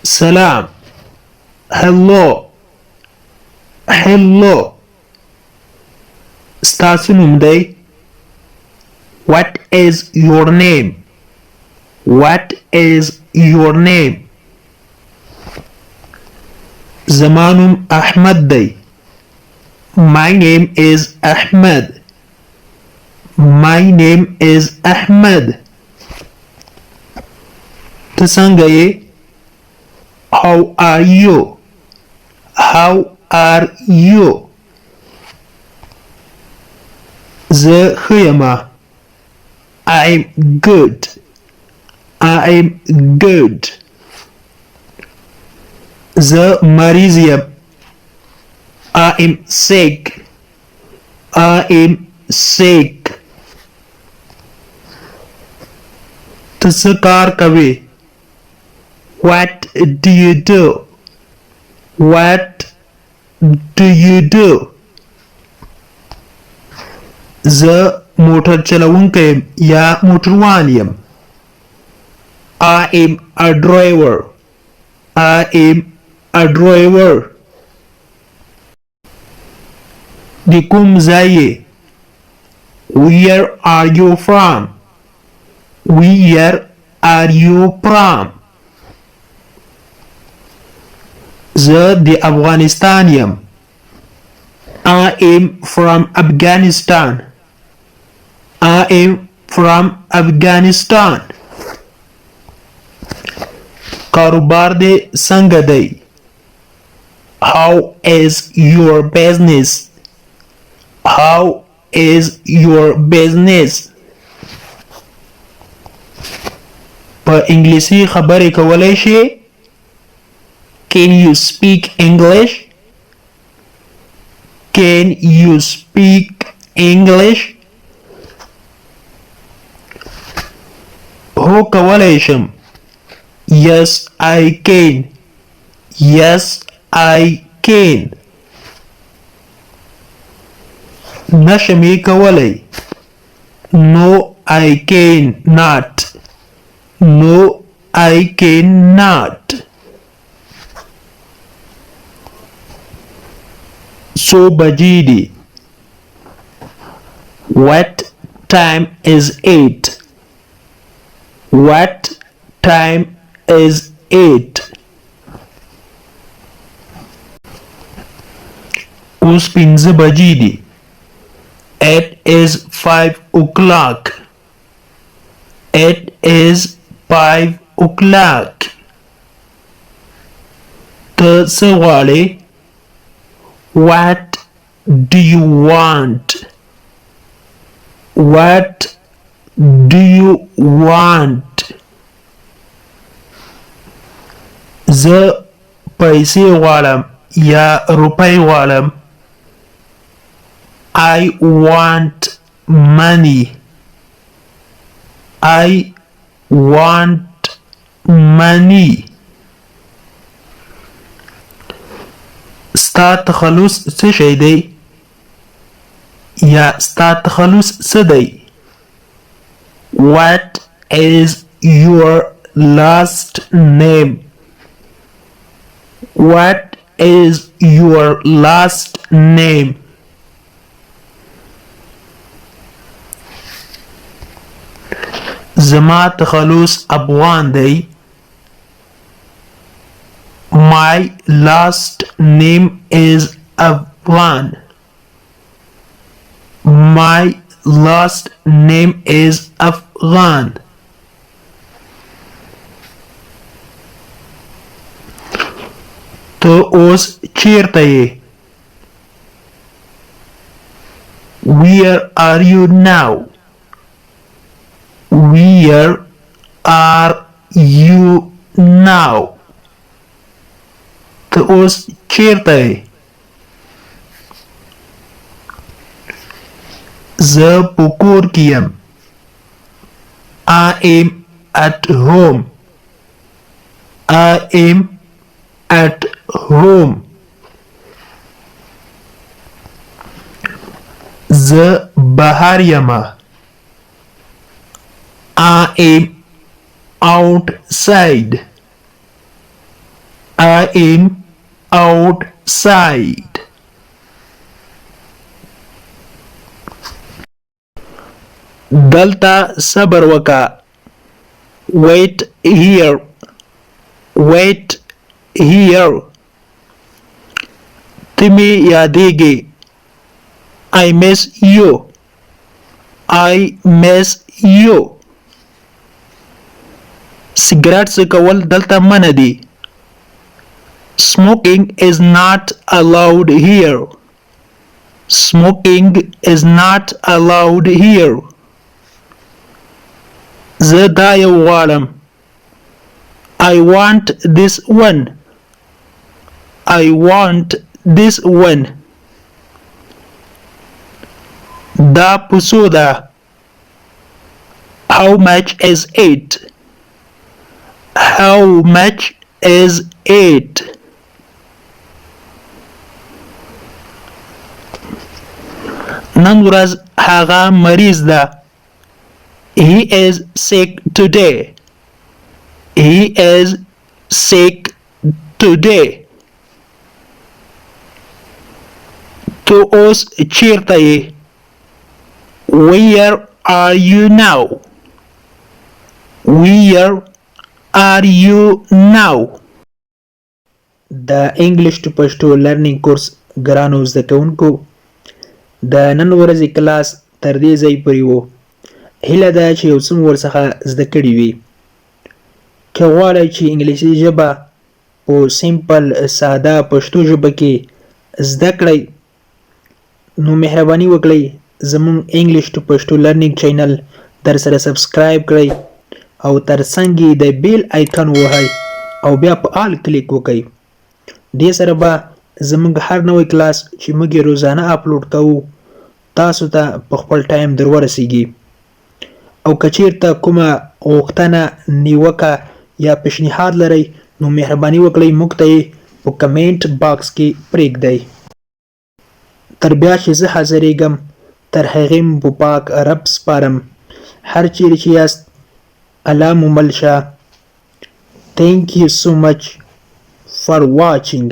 سلام. hello. hello. ستاسو نوم دی. what is your name? what is your name? زما نوم احمد دی. my name is Ahmed. my name is Ahmed. ته څنګه یې؟ how are you? how are you? زه ښه یمه. I'm good. I'm good. زه مریض یم. I'm sick. I'm sick. ته څه کار کوې؟ What do you do? What do you do? زه موټر چلوونکی یم یا موټروان یم. I am a driver. I am a driver. د کوم ځای یې؟ Where are you from? Where are you from? زه د افغانستان یم. I am from Afghanistan. I am from Afghanistan. کاروبار دې څنګه دی؟ How is your business? How is your business? په انګلیسي خبرې کولی شې؟ Can you speak English? Can you speak English? هو کولی شم. Yes, I can. Yes, I can. نشم یې کولی. No, I cannot. No, I cannot. څو بجې دي؟ What time is it? What time is it? اوس 5 بجې دي. It is 5 o'clock. It is 5 o'clock. ته څه غواړې؟ What do you want? What do you want? زه پیسې غواړم یا روپۍ غواړم. I want money. I want money. ستا تخلص څه شی دی؟ یا ستا تخلص څه دی؟ What is your last name? What is your last name? زما تخلص افغان دی. My last name is Afghan. My last name is Afghan. ته اوس چیرته یې؟ Where are you now? Where are you now? ته اوس چیرته یې؟ زه په کور کې یم. I am at home. I am at home. زه بهر یمه. I am outside. I am outside. دلته صبر وکړه. Wait here. Wait here. ته مې یادېږې. I miss you. I miss you. سګرټ څکول دلته منع دي. Smoking is not allowed here. Smoking is not allowed here. زه دا یو غواړم. I want this one. I want this one. دا پسو ده. How much is it? How much is it? نن ورځ هغه مریض ده. He is sick today. He is sick today. تو اوس چیرته یې؟ Where are you now? Where are you now? د انګلیش ټو پښتو لرنینګ کورس ګرانو زده کوونکو د نن ورځې کلاس تر دې ځای پورې و. هیله ده چې یو څه مو ورڅخه زده کړي وي. که غواړئ چې انګلیسي ژبه په سیمپل ساده پښتو ژبه کې زده کړئ نو مهرباني وکړئ زموږ انګلیش ټو پښتو لرنینګ چینل در سره سبسکرایب کړئ او ترڅنګ یې د بیل آیکن ووهئ او بیا په آل کلیک وکړئ. دې سره به زموږ هر نوی کلاس چې موږ یې روزانه اپلوډ کوو تاسو ته په خپل ټایم در ورسیږي. او که چیرته کومه غوښتنه نیوکه یا پیشنهاد لرئ نو مهرباني وکړئ موږ ته یې په کمنټ باکس کې پرېږدئ. تر بیا چې زه حاضرېږم تر هغې مو په پاک رب سپارم. هر چیرې چې یاست الله مو مل شه. Thank you so much for watching.